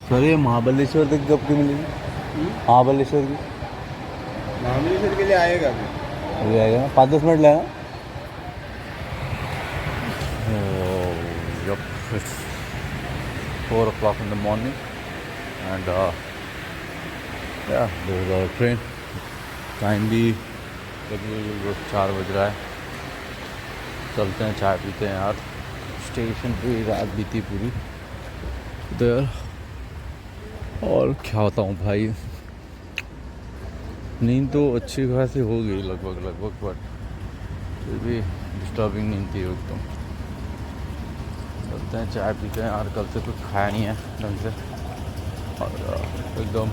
Sir ये महाबलेश्वर तक कब की मिलेगी? महाबलेश्वर की महाबलेश्वर के लिए आएगा अभी। अभी आएगा ना, 5-10 मिनट लगेगा। Yup, it's 4 o'clock in the morning and yeah, there is our train. Time भी लगभग 4 बज रहा है। चलते हैं, चाय पीते हैं यार। स्टेशन पे रात बीती पूरी उधर। और क्या बताऊँ भाई, नींद तो अच्छी खासी हो गई लगभग, बट फिर भी डिस्टर्बिंग नींद थी एकदम। चलते हैं, चाय पीते हैं यार। कल से कुछ खाया नहीं है ढंग से और एकदम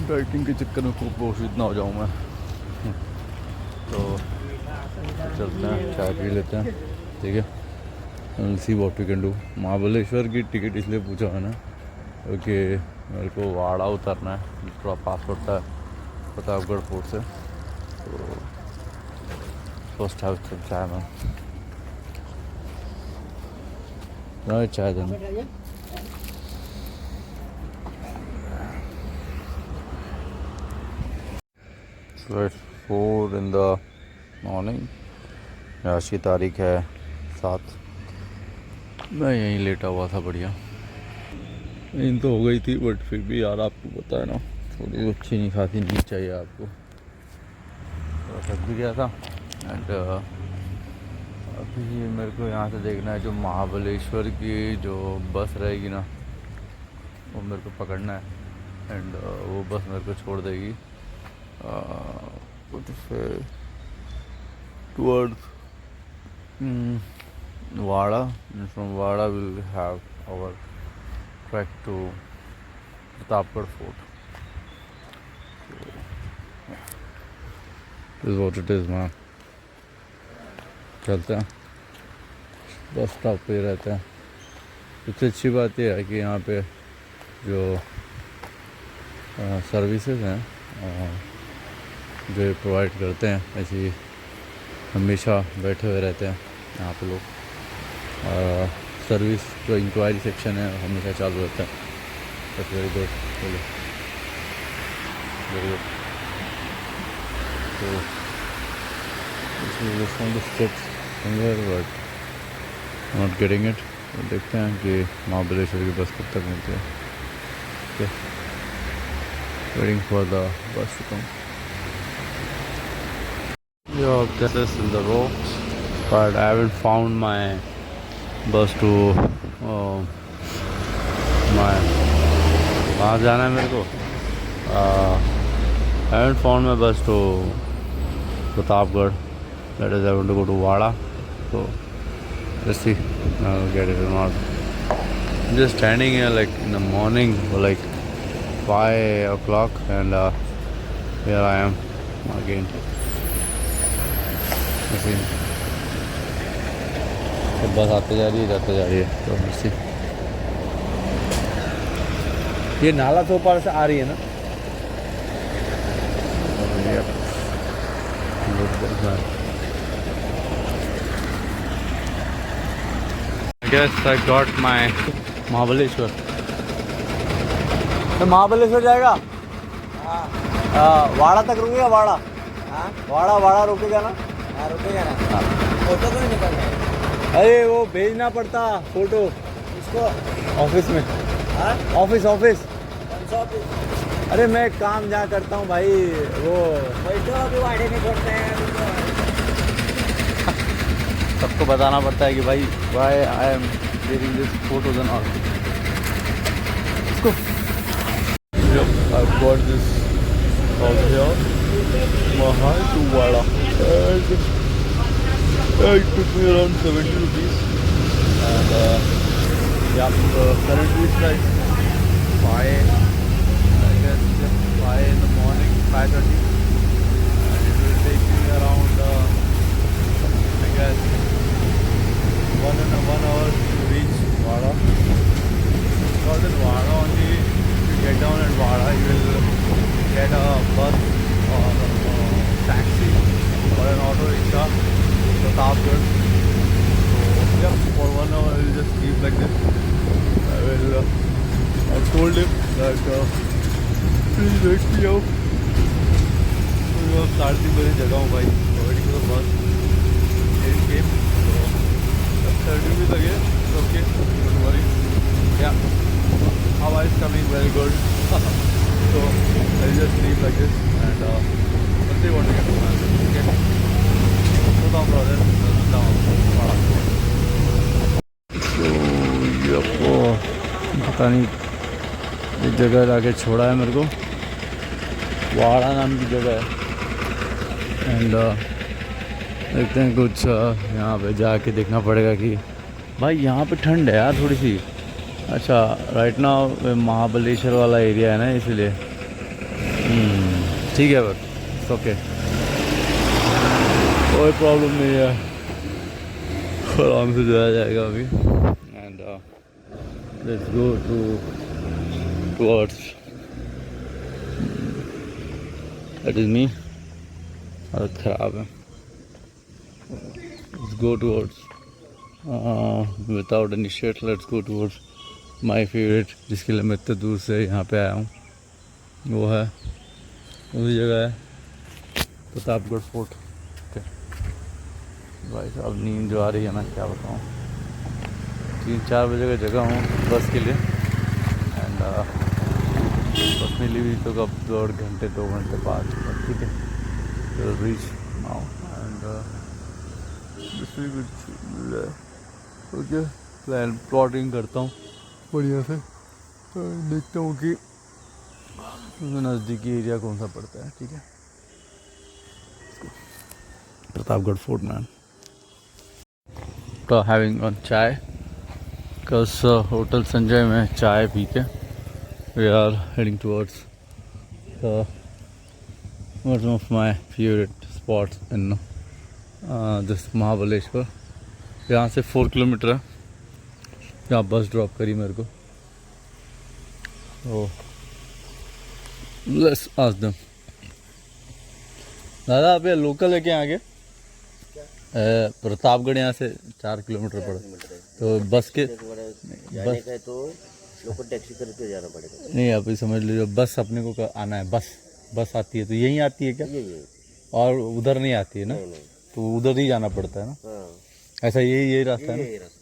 डाइटिंग के चक्कर में कुपोषित ना हो जाऊँ मैं। तो चलते हैं, चाय पी लेते हैं, ठीक है। See what we can do. Mahabaleshwar की टिकट इसलिए पूछा है ना क्योंकि मेरे को वाड़ा उतरना है, थोड़ा पास पड़ता है प्रतापगढ़ फोर्ट से। तो फर्स्ट हाउस तक चाय में चाय देना। So it's 4 in the morning। आज की तारीख है 7। मैं यहीं लेटा हुआ था, बढ़िया नींद तो हो गई थी, बट फिर भी यार आपको पता है ना, थोड़ी अच्छी नहीं खासी नींद चाहिए आपको। थोड़ा थक भी गया था एंड अभी मेरे को यहाँ से देखना है जो महाबलेश्वर की जो बस रहेगी ना, वो मेरे को पकड़ना है एंड वो बस मेरे को छोड़ देगी towards Wada. From Wada will have our track to Pratapgarh fort. Is what it is man. चलते हैं, बस स्टॉप पे रहते हैं। सबसे अच्छी बात यह है कि यहाँ पे जो सर्विसेज हैं जो ये प्रोवाइड करते हैं, ऐसी हमेशा बैठे हुए रहते हैं यहाँ पे लोग। सर्विस जो इंक्वायरी सेक्शन है हमेशा चालू रहता है। बस वेरी गुड, वेरी गुड। तो बट नॉट गेटिंग इट। तो देखते हैं कि महाबलेश्वर की बस कब तक मिलती है। Okay, waiting for the bus to come. This is in the row, but I haven't found my bus to my कहाँ जाना है मेरे को। I haven't found my bus to Pratapgarh. That is, I want to go to Wada. So let's see I'll get it or not. I'm just standing here like in the morning, like 5 o'clock, and here I am again. तो बस आते जा रही है, जाते जा रही है। तो बस ये नाला तो ऊपर से आ रही है ना। I guess I got my Mahabaleshwar. तो महाबलेश्वर जाएगा। वाड़ा तक रुकेगा, वाड़ा। वाड़ा रुकेगा ना। रुकेगा ना। फोटो तो नहीं निकल रहा। अरे वो भेजना पड़ता फोटो इसको ऑफिस में। ऑफिस कौन सा ऑफिस? अरे मैं काम जहाँ करता हूँ भाई, वो बैठो अभी वाड़े में छोड़ते हैं सबको बताना पड़ता है कि भाई why I am taking this photos and all. I've got this out here, Mahal to Wada, and it took me around 70 rupees. And yeah, currently it's like 5, I guess, 5 in the morning, 5:30, and it will take me around I guess 1 hour to reach Wada. Because in Wada only, get down at Wada, you will get a bus or taxi or an auto rickshaw to Pratapgarh. So yeah, for 1 hour I will just keep like this. told him that please wake me up. अब 3:30 बजे जगा हूँ भाई, waiting for the bus. It came. So 30 भी लगे. Okay, don't worry. Yeah, Hawa is coming very good. So I'll just sleep like this and let's see what we get to plan. Okay. So down brother, down. So yep, पता नहीं एक जगह लाके छोड़ा है मेरे को, वाड़ा नाम की जगह है एंड देखते हैं कुछ यहाँ पे जाके देखना पड़ेगा कि भाई यहाँ पे ठंड है यार थोड़ी सी। अच्छा राइट नाउ महाबलेश्वर वाला एरिया है ना इसलिए ठीक है, बस ओके कोई प्रॉब्लम नहीं है, आराम से जाया जाएगा अभी। And let's go towards that is me, हालत ख़राब है। Let's go towards without any shirt, let's go towards my favourite, जिसके लिए मैं इतने दूर से यहाँ पे आया हूँ। वो है उसी जगह है प्रतापगढ़ फोर्ट। भाई साहब नींद जो आ रही है मैं क्या बताऊँ, 3-4 बजे का जगह हूँ बस के लिए एंड बस मिली हुई तो कब 2 घंटे बाद, ठीक है। Reach now and okay plan plotting करता हूँ बढ़िया से, देखता हूँ कि नज़दीकी एरिया कौन सा पड़ता है, ठीक है। प्रतापगढ़ फोर्ट मैन तो हैविंग ऑन चाय कस होटल संजय में चाय पी के we are heading towards one of my favourite spots in this Mahabaleshwar. यहाँ से 4 किलोमीटर है, यहाँ बस ड्रॉप करी मेरे को। तो लेट्स आस्क देम। दादा आप ये लोकल है क्या आगे? प्रतापगढ़ यहाँ से 4 किलोमीटर पड़े, तो बस के जाने का है तो लोकल टैक्सी करके जाना पड़ेगा। नहीं आप ही समझ लीजिए, बस अपने को आना है, बस आती है तो यहीं आती है क्या? यही और उधर नहीं आती है ना? नहीं। तो उधर ही जाना पड़ता है ना? हाँ। ऐसा यही रास्ता है ना? यही रास्ता।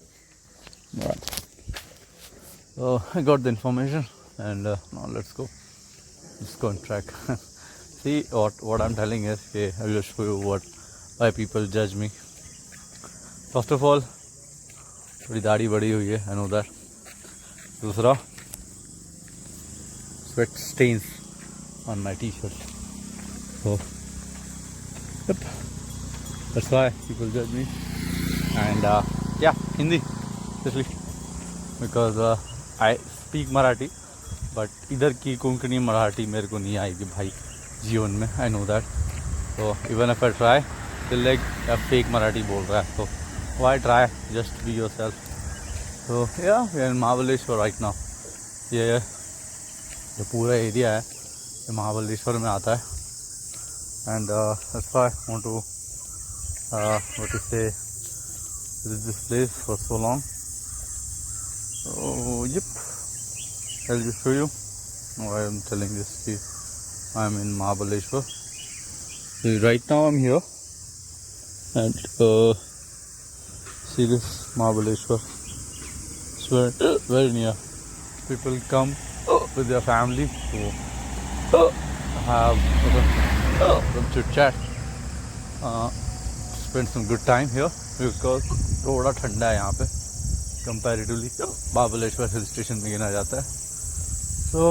So I got the information and now let's go on track. See what I'm telling is, okay, I will show you why people judge me. First of all, थोड़ी दाढ़ी बड़ी हुई है, I know that. दूसरा, sweat stains on my t-shirt. So, yep, that's why people judge me. And yeah, Hindi, especially because I speak Marathi, but इधर की कोंकणी मराठी मेरे को नहीं आएगी भाई जीवन में, I know that. So even if I try, still like a fake Marathi बोल रहा है, so why try? Just be yourself. So yeah, we are in Mahabaleshwar right now. ये जो पूरा एरिया है ये महाबलेश्वर में आता है and that's why I want to what to say, visit this place for so long. So yep, I'll just show you why I'm telling this. See, I'm in Mahabaleshwar. So right now I'm here and see this Mahabaleshwar. It's very near. People come with their family to have some chit chat, spend some good time here because थोड़ा ठंडा है यहाँ पे comparatively Mahabaleshwar hill station में गिना जाता है। तो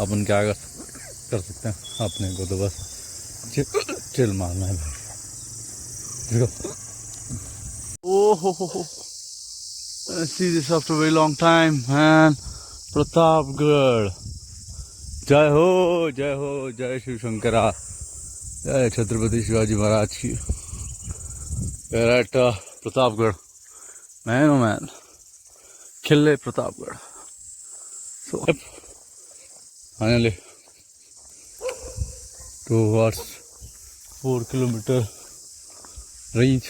अपन क्या कर सकते हैं, अपने को तो बस चिल मारना है भाई। Oh, see this after a very long time, man. Pratapgarh, जय हो जय शिव शंकरा, जय छत्रपति शिवाजी महाराज की। At प्रतापगढ़, man, किले Pratapgarh. So finally towards 4 kilometer range.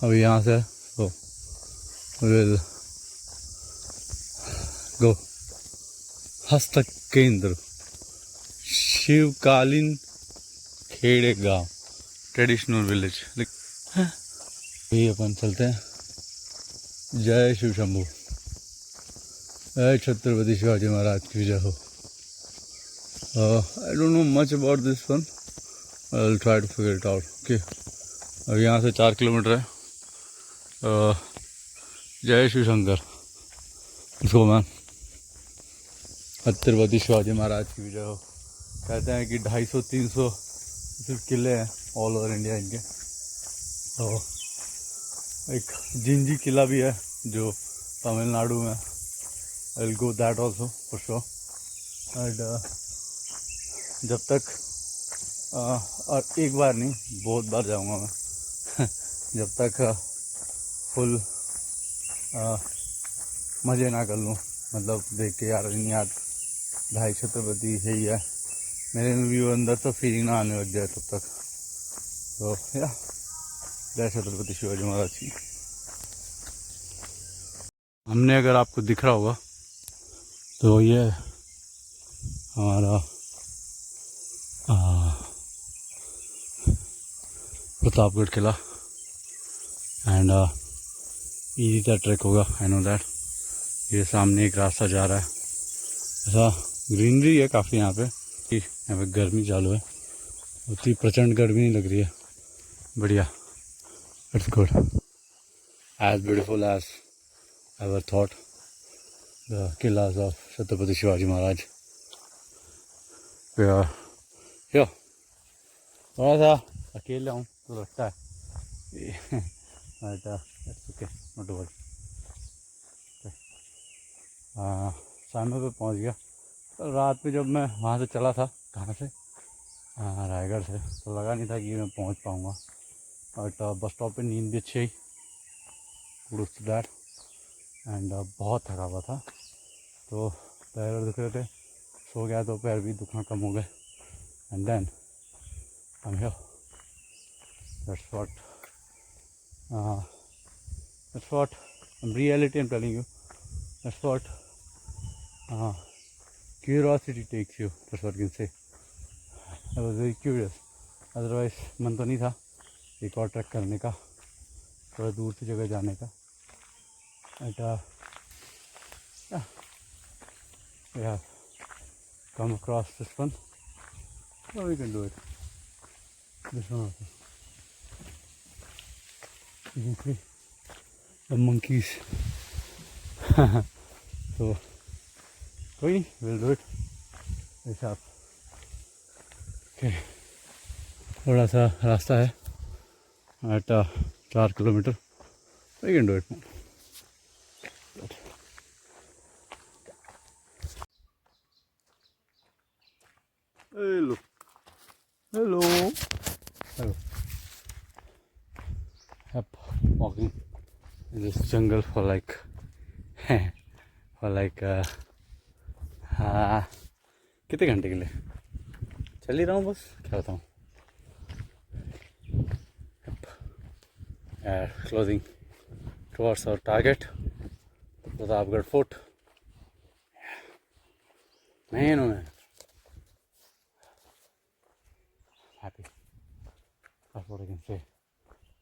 अभी यहाँ से so we'll गो हस्तक केंद्र शिवकालीन खेड़े गांव ट्रेडिशनल विलेज। ये अपन चलते हैं। जय शिव शंभू, जय छत्रपति शिवाजी महाराज की जय हो। I don't know much about this one, I will try to figure it out. Okay, अब यहाँ से 4 किलोमीटर है। जय शिव शंकर, इसको मैम छत्रपति शिवाजी महाराज की जय हो। कहते हैं कि 250-300 सिर्फ किले हैं ऑल ओवर इंडिया इनके। तो एक जिंजी किला भी है जो तमिलनाडु में, I will go that also for sure. And जब तक और एक बार नहीं बहुत बार जाऊंगा मैं जब तक फुल मज़े ना कर लूँ, मतलब देख के यार नहीं यार भाई छत्रपति है ही है, मेरे में भी वो अंदर से फीलिंग ना आने लग जाए तब तक। तो या जय छत्रपति शिवाजी महाराज की। हमने अगर आपको दिख रहा होगा तो ये हमारा प्रतापगढ़ किला एंड इजी सा ट्रैक होगा, आई नो दैट। ये सामने एक रास्ता जा रहा है, ऐसा ग्रीनरी है काफ़ी यहाँ पे। यहाँ पे गर्मी चालू है, उतनी प्रचंड गर्मी नहीं लग रही है, बढ़िया। It's good, as beautiful as ever thought the किलास ऑफ छत्रपति शिवाजी महाराज। यो थोड़ा सा अकेले हूँ तो लगता है but it's okay, not worry. समय पे पहुँच गया। तो रात में जब मैं वहाँ से चला था, कहाँ से, रायगढ़ से, तो लगा नहीं था कि मैं पहुँच पाऊँगा। बट बस स्टॉप पे नींद भी अच्छी आई, कुछ दैट। एंड बहुत थका हुआ था, तो पैर दुख रहे थे, सो गया तो पैर भी दुखना कम हो गए। And then I am here, that's what reality I am telling you, that's what curiosity takes you, that's what you can say. I was very curious, otherwise मन तो नहीं था एक और ट्रैक करने का, थोड़ा दूर की जगह जाने का। But yeah, we have come across this one, so we can do it. This one also, you can see the monkeys. So कोई नहीं, विल डू इट हिसाब। ओके, थोड़ा सा रास्ता है at 4 kilometre, we can do it. Hello hello hello, walking in this jungle for like कितने घंटे के लिए चल ही रहा हूँ, बस क्या बताऊँ। Closing towards our target, Pratapgarh fort. Man happy, that's what I can say.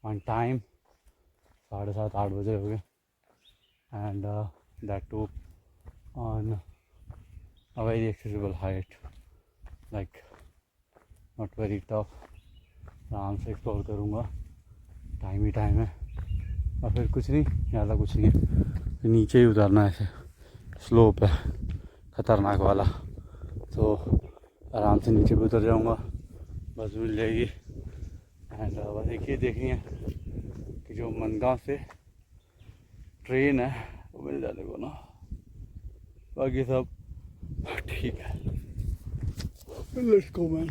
On time 7:30-8 बजे हो गए, and that too on a very accessible height, like not very tough. आराम से एक्सप्लोर करूँगा, टाइम ही टाइम है। और फिर कुछ नहीं, ज़्यादा कुछ नहीं है, फिर नीचे ही उतरना है, ऐसे स्लोप है ख़तरनाक वाला, तो आराम से नीचे भी उतर जाऊँगा, बस मिल जाएगी। एंड बस एक ही देखनी है कि जो मनगांव से ट्रेन है वो मिल जाने को ना, बाकी सब ठीक है। Let's go man.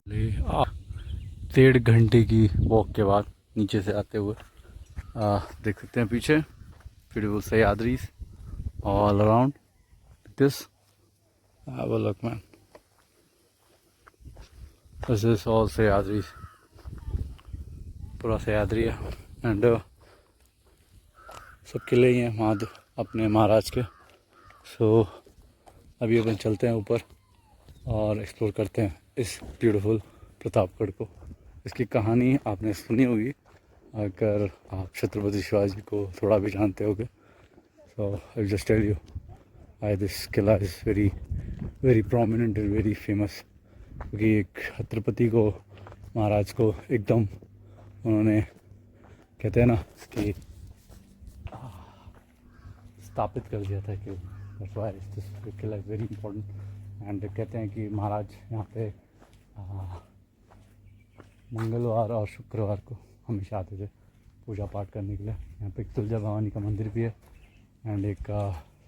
1.5 घंटे की वॉक के बाद नीचे से आते हुए देख सकते हैं पीछे beautiful Sahyadris all around this. Have a look man, this is all Sahyadris, पूरा सह्याद्री है। एंड सब किले ही हैं, अपने महाराज के। सो अभी अपन चलते हैं ऊपर और एक्सप्लोर करते हैं इस ब्यूटीफुल प्रतापगढ़ को। इसकी कहानी आपने सुनी होगी अगर आप छत्रपति शिवाजी को थोड़ा भी जानते होगे। So I just tell you I this Qila is very very prominent and very famous, क्योंकि एक छत्रपति को, महाराज को एकदम उन्होंने, कहते हैं ना कि स्थापित कर दिया था कि this Qila is very important. And कहते हैं कि महाराज यहाँ पे मंगलवार और शुक्रवार को हमेशा आते थे पूजा पाठ करने के लिए। यहाँ पे एक तुलजा भवानी का मंदिर भी है एंड एक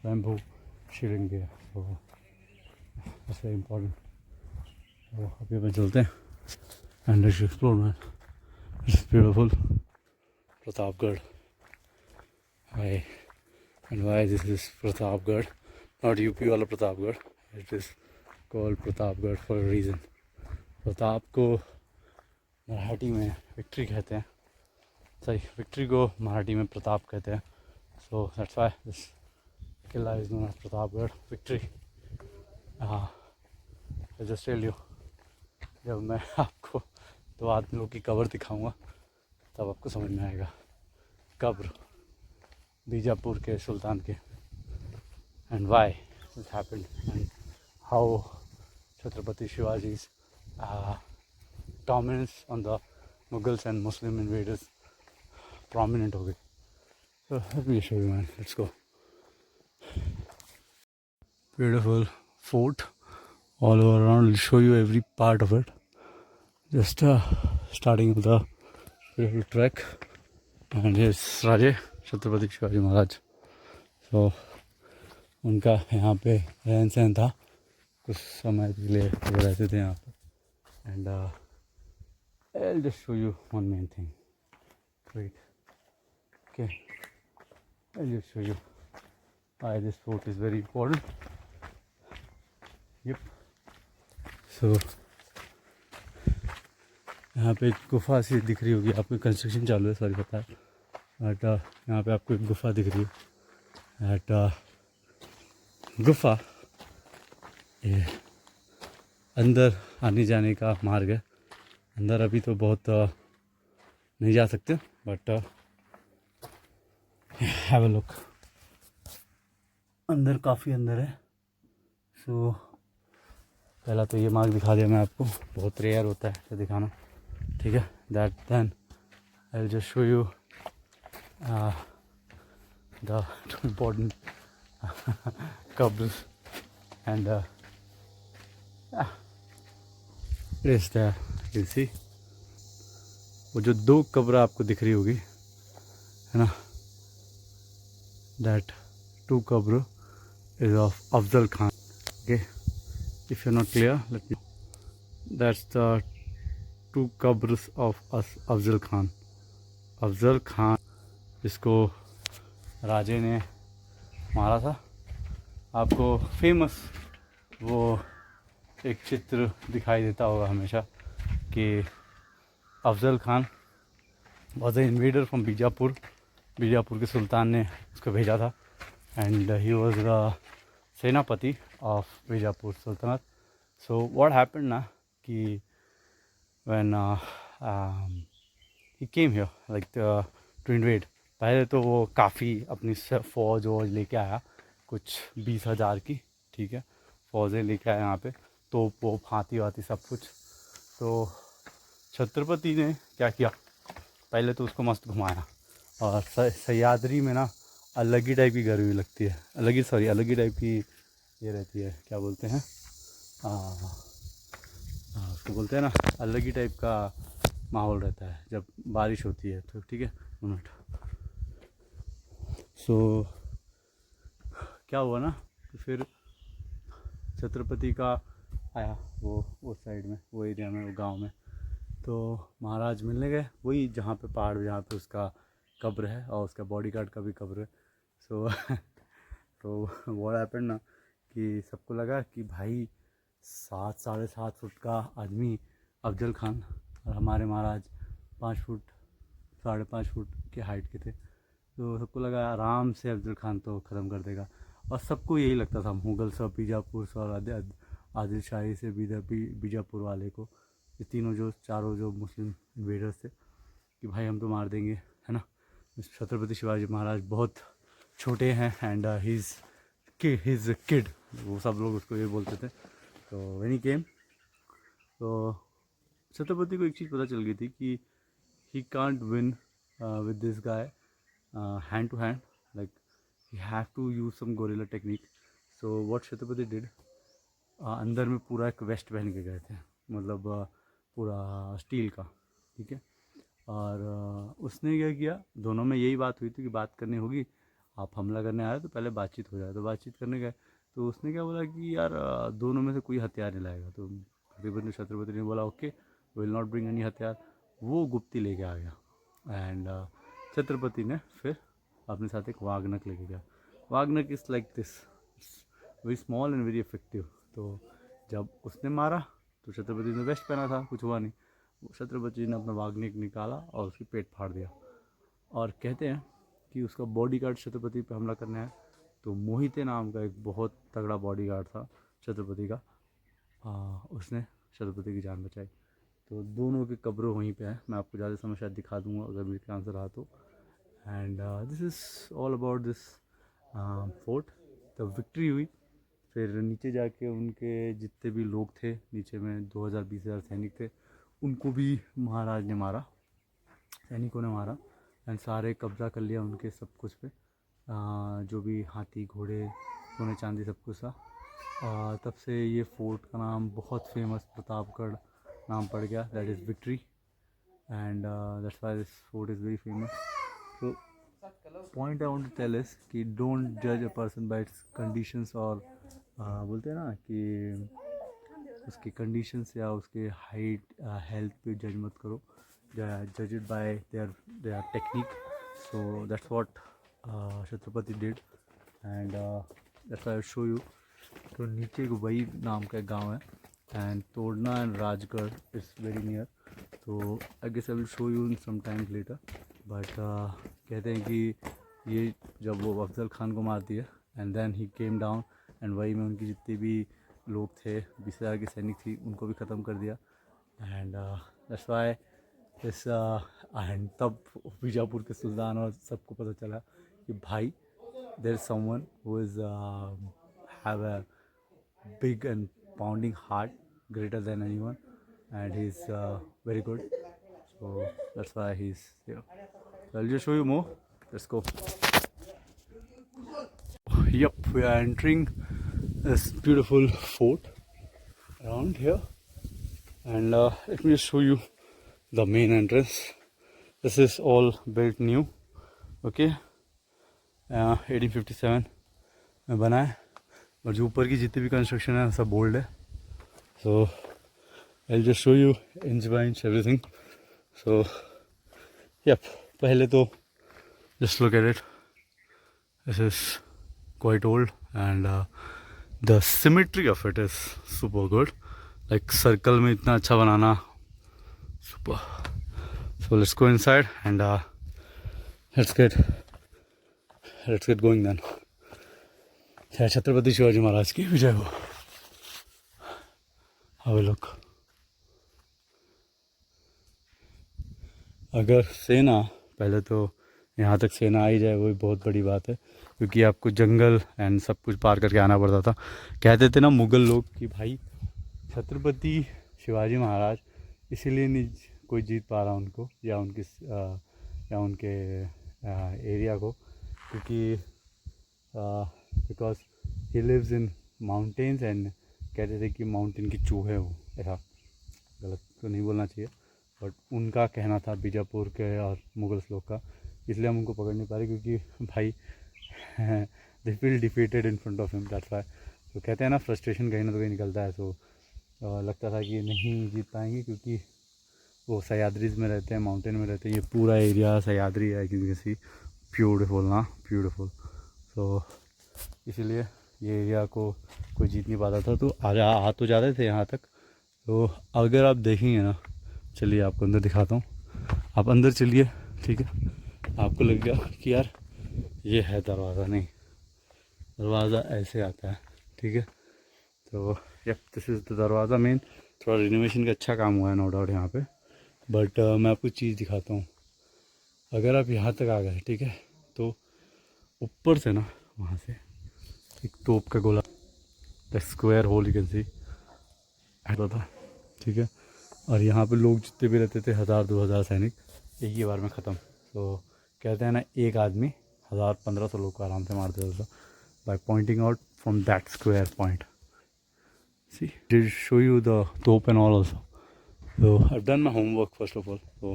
स्वयंभू शिवलिंग भी है। तो दैट्स वेरी इंपॉर्टेंट। तो अभी अपन चलते हैं and let's explore man, it's beautiful Pratapgarh. Hi and why this is Pratapgarh, not UP वाला Pratapgarh, it is called Pratapgarh for a reason. Pratap को मराठी में विक्ट्री कहते हैं, सही, विक्ट्री को मराठी में प्रताप कहते हैं। So that's why this Qila is known as Pratapgarh victory. Just tell you, जब मैं आपको दो आदमियों की कब्र दिखाऊंगा तब आपको समझ में आएगा, कब्र बीजापुर के सुल्तान के, and why this happened and how Chhatrapati Shivaji's dominance on the Mughals and Muslim invaders prominent हो गई। So let me show you man, let's go। Beautiful fort all over around, I'll show you every part of it, just starting with the beautiful trek। and here's Raje Chhatrapati Shivaji Maharaj. so उनका यहाँ पे रहन सहन था, कुछ समय के लिए वो रहते थे यहाँ पे। And I'll just show you one main thing, wait, okay, I'll just show you why this fort is very important। yep, so यहाँ पे एक गुफा सी दिख रही होगी आपको, कंस्ट्रक्शन चालू है, सॉरी पता है, बट यहाँ पे आपको एक गुफा दिख रही है। एट गुफा ये अंदर आने जाने का मार्ग है। अंदर अभी तो बहुत नहीं जा सकते, बट हैव अ लुक, अंदर काफ़ी अंदर है। सो पहला तो ये मार्ग दिखा दिया मैं आपको, बहुत रेयर होता है इसे दिखाना, ठीक है। That then I will just show you the important कब्र्स एंड इस यू सी, वो जो दो कब्र आपको दिख रही होगी है ना, दैट टू कब्र is of Afzal Khan. Okay, if you not clear let me, that's the two कब्र्स ऑफ अफजल खान। अफजल खान जिसको राजे ने मारा था, आपको फेमस वो एक चित्र दिखाई देता होगा हमेशा कि Afzal Khan was a invader from Bijapur, Bijapur के सुल्तान ने उसको भेजा था एंड ही वॉज द सेनापति ऑफ बीजापुर सुल्तानत। सो व्हाट हैपेंड ना कि when he came here like to invade, पहले तो वो काफ़ी अपनी फ़ौज वौज लेके आया, कुछ 20,000 की, ठीक है, फ़ौजें लेके आया यहाँ पे, तोप वोप हाथी वाथी सब कुछ। तो छत्रपति ने क्या किया, पहले तो उसको मस्त घुमाया, और सह्याद्री में ना अलग ही टाइप की गर्मी लगती है, अलग ही टाइप की ये रहती है, क्या बोलते हैं उसको बोलते हैं ना, अलग ही टाइप का माहौल रहता है जब बारिश होती है तो, ठीक है, मिनट। सो क्या हुआ ना, तो फिर छत्रपति का आया वो उस साइड में, वो एरिया में, वो गांव में, तो महाराज मिलने गए, वही जहाँ पे पहाड़, जहाँ पे उसका कब्र है और उसका बॉडीगार्ड का भी कब्र है। सो तो वो हैपेंड ना कि सबको लगा कि भाई 7-7.5 फुट का आदमी अफजल खान, और हमारे महाराज 5 फुट 5.5 फुट की हाइट के थे। तो सबको लगा आराम से अफजल खान तो ख़त्म कर देगा, और सबको यही लगता था, मुग़ल सब, बीजापुर से और आदिल शाही से बीजापुर वाले को, ये तीनों जो चारों जो मुस्लिम इन्वेडर्स थे, कि भाई हम तो मार देंगे, है ना। छत्रपति शिवाजी महाराज बहुत छोटे हैं एंड हीज़ किड, वो सब लोग उसको ये बोलते थे। तो व्हेन ही केम, तो छत्रपति को एक चीज़ पता चल गई थी कि he can't win with this guy hand to hand, like he have to use some gorilla technique. So what Chhatrapati did, अंदर में पूरा एक वेस्ट पहन के गए थे, मतलब पूरा स्टील का, ठीक है। और उसने क्या किया, दोनों में यही बात हुई थी कि बात करनी होगी, आप हमला करने आए तो पहले बातचीत हो जाए, तो बातचीत करने गए। तो उसने क्या बोला कि यार दोनों में से कोई हथियार नहीं लाएगा, तो तकरीबन छत्रपति ने बोला okay will not bring any हथियार, वो गुप्ती लेके आ गया। एंड छत्रपति ने फिर अपने साथ एक वागनक लेके गया। Waghnakh is like this, very small and very effective. तो जब उसने मारा तो छत्रपति ने वेस्ट पहना था, कुछ हुआ नहीं, छत्रपति ने अपना वागनक निकाला और उसकी पेट फाड़ दिया। और कहते हैं कि उसका बॉडीगार्ड छत्रपति पे हमला करने आया, तो मोहिते नाम का एक बहुत तगड़ा बॉडीगार्ड था छत्रपति का, उसने छत्रपति की जान बचाई। तो दोनों की कब्रों वहीं पे है, मैं आपको ज़्यादा समय शायद दिखा दूंगा अगर मेरे ध्यान से रहा तो। And this is all about this fort. तो विक्ट्री हुई, फिर नीचे जाके उनके जितने भी लोग थे, नीचे में 2000-20,000 सैनिक थे, उनको भी महाराज ने मारा, सैनिकों ने मारा, एंड सारे कब्जा कर लिया उनके सब कुछ पे, जो भी हाथी घोड़े सोने चांदी सब कुछ था। तब से ये फोर्ट का नाम बहुत फेमस, प्रतापगढ़ नाम पड़ गया, that is victory, and that's why this fort is very famous. तो point I want to tell is कि डोंट जज a person by its conditions, और बोलते हैं ना कि उसके कंडीशंस या उसके हाइट हेल्थ पे जज मत करो, जज it by there technique. So that's what Chhatrapati did, and that's why I show you. तो नीचे गुबई नाम का एक गांव है, and Torna and Rajgad is very near. तो I guess I will show you in some times later, but कहते हैं कि ये जब वो अफजल खान को मार दिया and then he came down, and वही में उनकी जितने भी लोग थे, 20,000 के सैनिक थी, उनको भी ख़त्म कर दिया। एंड दैट्स व्हाई इस एंड तब बीजापुर के सुल्तान और सबको पता चला कि भाई there is someone who is have a big and pounding heart, greater than anyone, and he's very good. So that's why he's here. So I'll just show you more. Let's go. Yep, we are entering this beautiful fort around here, and let me just show you the main entrance. This is all built new, okay, 1857 में बना है, और जो ऊपर की जितनी भी construction है सब बोल्ड है। So I just show you inch by inch everything. So yup, पहले तो just look at it, this is quite old and the symmetry of it is super good, like circle में इतना अच्छा बनाना, super. So let's go inside and let's get going then. Chhatrapati Shivaji Maharaj की विजय हो। अब लोग अगर सेना, पहले तो यहाँ तक सेना आई जाए वही बहुत बड़ी बात है, क्योंकि आपको जंगल एंड सब कुछ पार करके आना पड़ता था। कहते थे ना मुग़ल लोग कि भाई छत्रपति शिवाजी महाराज इसीलिए नहीं कोई जीत पा रहा उनको या उनके एरिया को, क्योंकि because he lives in mountains, and कहते थे कि माउंटेन की चूहे हो। ऐसा गलत तो नहीं बोलना चाहिए, बट उनका कहना था बीजापुर के और मुगल्स लोग का, इसलिए हम उनको पकड़ नहीं पा रहे, क्योंकि भाई they feel defeated in front of him, that's why. तो कहते हैं ना फ्रस्ट्रेशन कहीं ना कहीं निकलता है। तो लगता था कि नहीं जीत पाएंगे, क्योंकि वो सह्याद्रीज में रहते हैं, माउंटेन में रहते हैं, ये पूरा एरिया सह्याद्री है, क्योंकि सी ब्यूटीफुल ना, ब्यूटीफुल। तो इसीलिए ये एरिया को कोई जीत नहीं पाता था। तो आ तो जाते थे यहाँ तक। तो अगर आप देखेंगे ना, चलिए आपको अंदर दिखाता हूँ, आप अंदर चलिए, ठीक है, आपको लगेगा कि यार ये है दरवाज़ा, नहीं दरवाज़ा ऐसे आता है, ठीक है। तो यप दिस इज़ द दरवाज़ा मेन। थोड़ा रिनोवेशन का अच्छा काम हुआ है नो डाउट यहाँ पे, बट मैं आपको चीज़ दिखाता हूँ। अगर आप यहाँ तक आ गए, ठीक है, तो ऊपर से ना वहाँ से एक तोप का गोला, the square hole you can see आता था, ठीक है। और यहाँ पे लोग जितने भी रहते थे 1000-2000 सैनिक एक ही बार में ख़त्म। तो कहते हैं ना एक आदमी 1000-1500 लोग को आराम से मार देता था by pointing out from that square point. See did show you the तोप and all also. So I've done my homework first of all, so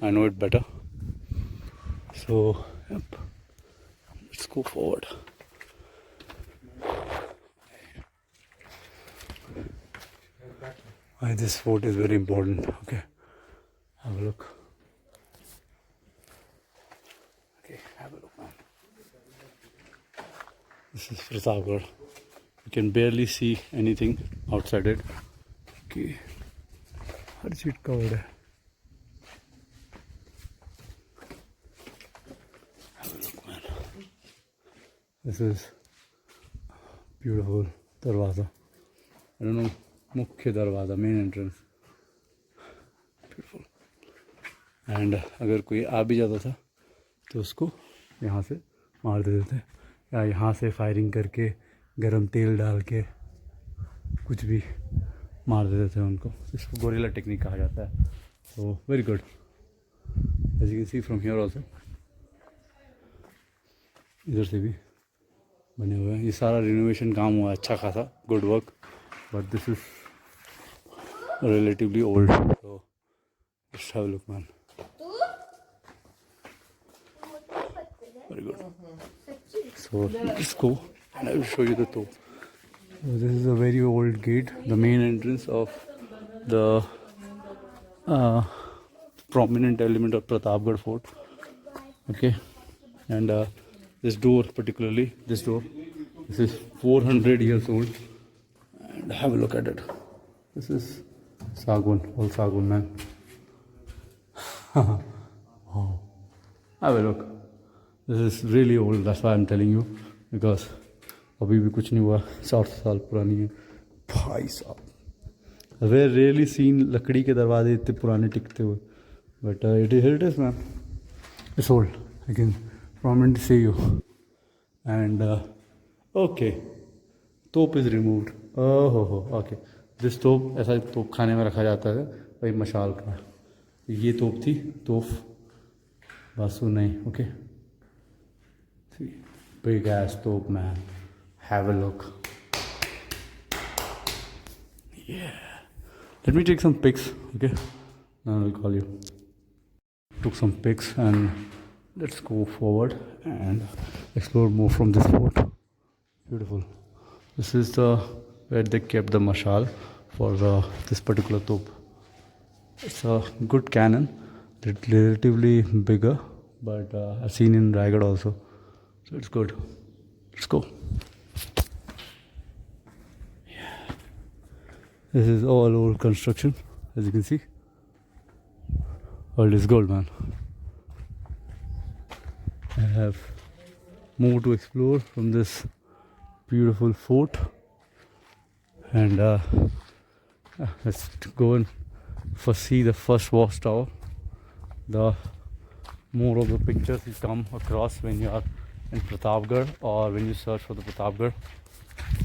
I know it better. So yep, let's go forward. Why this fort is very important. Okay, have a look. Okay, have a look, man. This is Pratapgarh. You can barely see anything outside it. Okay. हर चीज covered है। This is beautiful दरवाज़ा, आई don't no, मुख्य दरवाज़ा, main entrance, beautiful. And अगर कोई आ भी जाता था तो उसको यहाँ से मार देते थे, या यहाँ से फायरिंग करके गरम तेल डाल के कुछ भी मार देते थे उनको। इसको गोरिल्ला टेक्निक कहा जाता है। तो very good, as you can see from here also. इधर से भी बने हुए हैं। ये सारा रिनोवेशन काम हुआ है अच्छा खासा, good work, but this is relatively old. तो just have a look man, very good. So let's go and I will show you the तोप. This is a very old gate, the main entrance of the prominent element of Pratapgarh Fort. Okay, and this door, particularly this door, this is 400 years old. And have a look at it. This is Sagun, all Sagun, man. Wow, have a look. This is really old. That's why I'm telling you, because अभी भी कुछ नहीं हुआ, 60 साल पुरानी है भाई साहब। वे रियली सीन लकड़ी के दरवाजे इतने पुराने टिकते हुए, but it is man, it's old, I can promisingly say you. And okay, तोप इज़ रिमूव्ड। ओहो हो, ओके, दिस तोप, ऐसा तोप खाने में रखा जाता है भाई मशाल का। ये तोप थी, तोप बासु नहीं। ओके, बिग एस तोप man, have a look. Yeah, let me take some pics, okay, then I'll call you. Took some pics and let's go forward and explore more from this fort. Beautiful. This is the where they kept the mashal for this particular top. It's a good cannon, relatively bigger, but I've seen in Raigad also, so it's good. Let's go. This is all old construction, as you can see. Old is gold, man. I have more to explore from this beautiful fort, and let's go and first see the first watchtower. The more of the pictures you come across when you are in Pratapgarh or when you search for the Pratapgarh.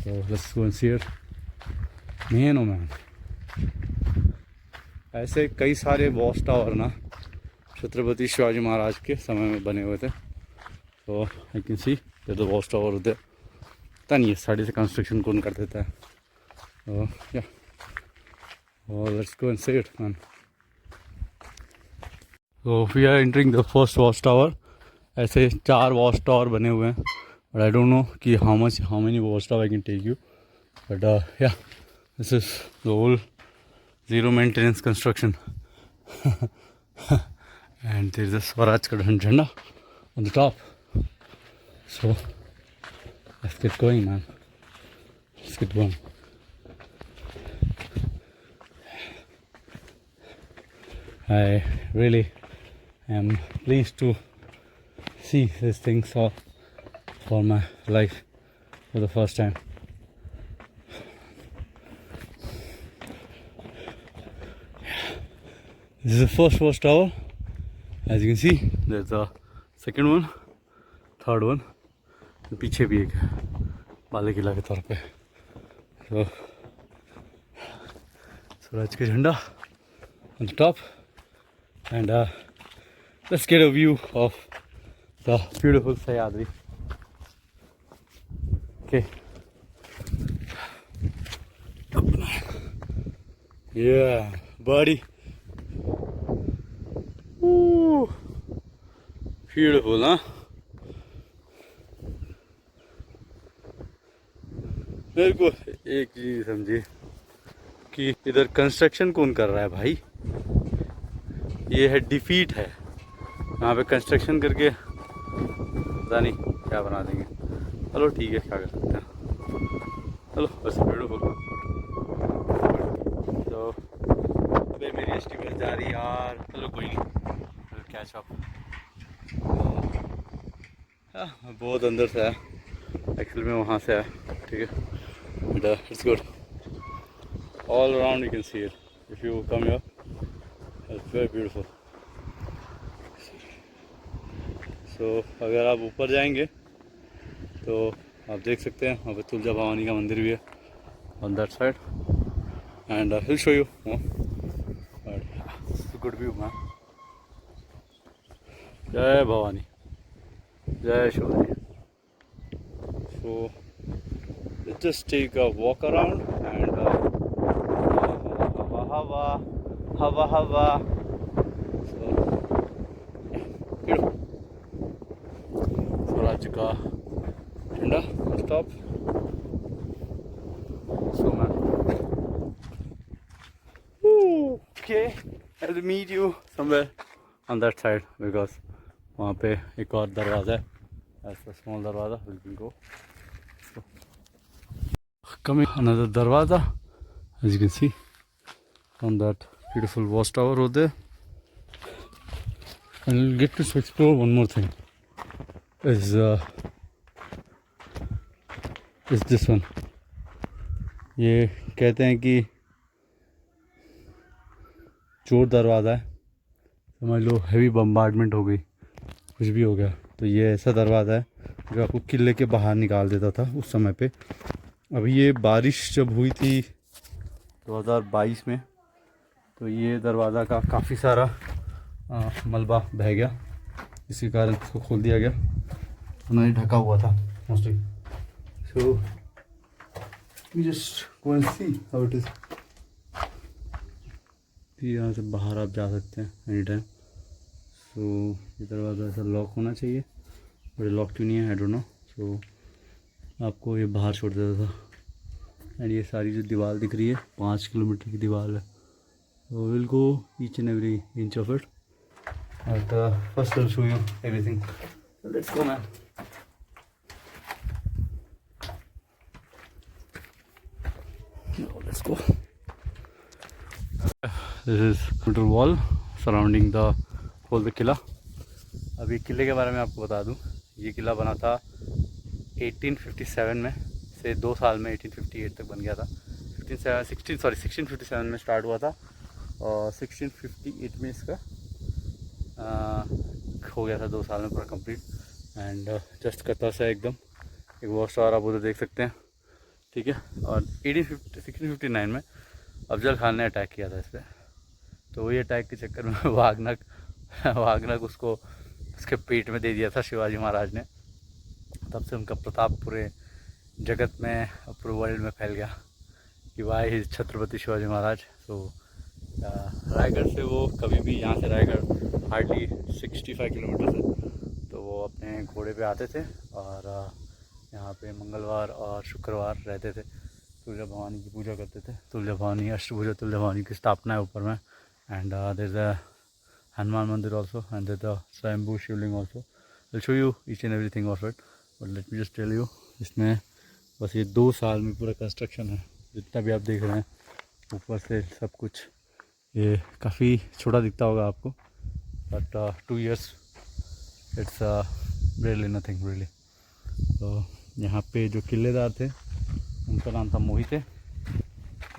So let's go and see it. Man oh man, ऐसे कई सारे watch tower ना छत्रपति शिवाजी महाराज के समय में बने हुए थे। तो I can see the watch tower उधर, पता नहीं है साइड से कंस्ट्रक्शन कौन कर देता है। तो yeah let's go and see it man. तो we are entering the first watch tower. ऐसे 4 वॉच टावर बने हुए हैं, बट आई डोंट नो कि how many watch tower I can take you, but yeah this is the whole zero maintenance construction. And there is a Swaraj ka jhanda on the top. So let's get going, man. Let's get going. I really am pleased to see these things. So for my life for the first time. This is the first watchtower. As you can see, there's a second one, third one. पीछे भी एक है बाले किला के तौर पे. So सूरज का झंडा on the top, and let's get a view of the beautiful Sahyadri. Okay. Yeah, buddy. Ooh, beautiful, huh? मेरे को एक चीज समझी कि इधर कंस्ट्रक्शन कौन कर रहा है भाई. ये है डिफीट है. यहाँ पे कंस्ट्रक्शन करके पता नहीं क्या बना देंगे. चलो ठीक है, क्या कर सकते हैं. चलो बस ब्यूटीफुल. तो अबे मेरी एस्टिमेट जा रही यार. चलो कोई नहीं, कैच अप. बहुत अंदर से है एक्चुअली में, वहाँ से है. ठीक है, but it's good. All around you can see it. If you come here, it's very beautiful. So अगर आप ऊपर जाएंगे तो आप देख सकते हैं वहाँ पे तुलजा भवानी का मंदिर भी है on that side, and he'll show you more. But it's a good view, man. जय भवानी, जय Shivaji. So let's just take a walk around and hava. So beautiful. Swaraj का झंडा on top. So man, okay, I have to meet you somewhere on that side because वहाँ पे एक और दरवाज़ा है. That's a small दरवाज़ा. We can go. Coming another darwaza, as you can see on that beautiful watchtower over there. And we'll get to explore one more thing. Is this one. ये कहते हैं कि चोर दरवाज़ा है. समझ लो हैवी बम्बार्डमेंट हो गई, कुछ भी हो गया तो ये ऐसा दरवाज़ा है जो आपको किले के बाहर निकाल देता था उस समय पे. अभी ये बारिश जब हुई थी 2022 में, तो ये दरवाज़ा का काफ़ी सारा मलबा बह गया, इसी कारण इसको खोल दिया गया. उन्होंने ढका हुआ था mostly. So we just go and see how it is. यहाँ से बाहर आप जा सकते हैं एनी टाइम. सो ये दरवाज़ा ऐसा लॉक होना चाहिए, बड़े लॉक क्यों नहीं है आई डोंट नो. सो आपको ये बाहर छोड़ देता था. एंड ये सारी जो दीवार दिख रही है 5 किलोमीटर की दीवार है. तो will go each and every inch of it. But first will show you everything. Let's go man. Let's go. This is outer wall surrounding the whole the किला. अभी किले के बारे में आपको बता दूं, ये किला बना था 1857 में, से 2 साल में 1858 तक बन गया था. 1657 में स्टार्ट हुआ था और 1658 में इसका हो गया था 2 साल में पूरा कंप्लीट. एंड जस्ट कतस है एकदम. एक वॉच टावर आप उधर देख सकते हैं. ठीक है, और 1659 में अफजल खान ने अटैक किया था इस पर. तो वही अटैक के चक्कर में वागनक उसको उसके पेट में दे दिया था शिवाजी महाराज ने. तब से उनका प्रताप पूरे जगत में, पूरे वर्ल्ड में फैल गया कि वाई ही छत्रपति शिवाजी महाराज. तो रायगढ़ से वो कभी भी, यहाँ से रायगढ़ हार्डली 65 किलोमीटर है, तो वो अपने घोड़े पे आते थे और यहाँ पे मंगलवार और शुक्रवार रहते थे. तुलजा भवानी की पूजा करते थे. तुलजा भवानी, अष्टभुजा तुलजा भवानी की स्थापना है ऊपर में. And there is a Hanuman mandir also, and there is a swayambhu shivling also. Will show you each and everything of it. But let me just tell you, इसमें बस ये 2 साल में पूरा कंस्ट्रक्शन है. जितना भी आप देख रहे हैं ऊपर से सब कुछ, ये काफ़ी छोटा दिखता होगा आपको, but 2 years it's really nothing really. तो यहाँ पे जो किलेदार थे उनका नाम था मोहिते।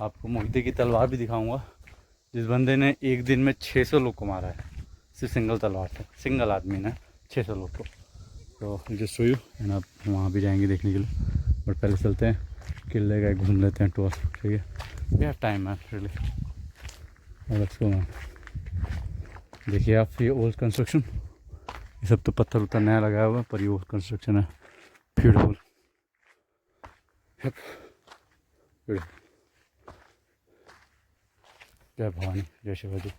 आपको मोहिते की तलवार भी दिखाऊंगा, जिस बंदे ने एक दिन में 600 लोग को मारा है सिर्फ सिंगल तलवार से, सिंगल आदमी ने 600 लोग को। तो जस्ट शो यू एंड आप वहाँ भी जाएंगे देखने के लिए, बट पहले चलते हैं किले का घूम लेते हैं टूर, ठीक है। We have time man really. Let's go man. देखिए आप ये ओल्ड कंस्ट्रक्शन, ये सब तो पत्थर उत्तर नया लगाया हुआ है, पर ये ओल्ड कंस्ट्रक्शन है। Beautiful, beautiful. जय भवानी, जय शिवाजी।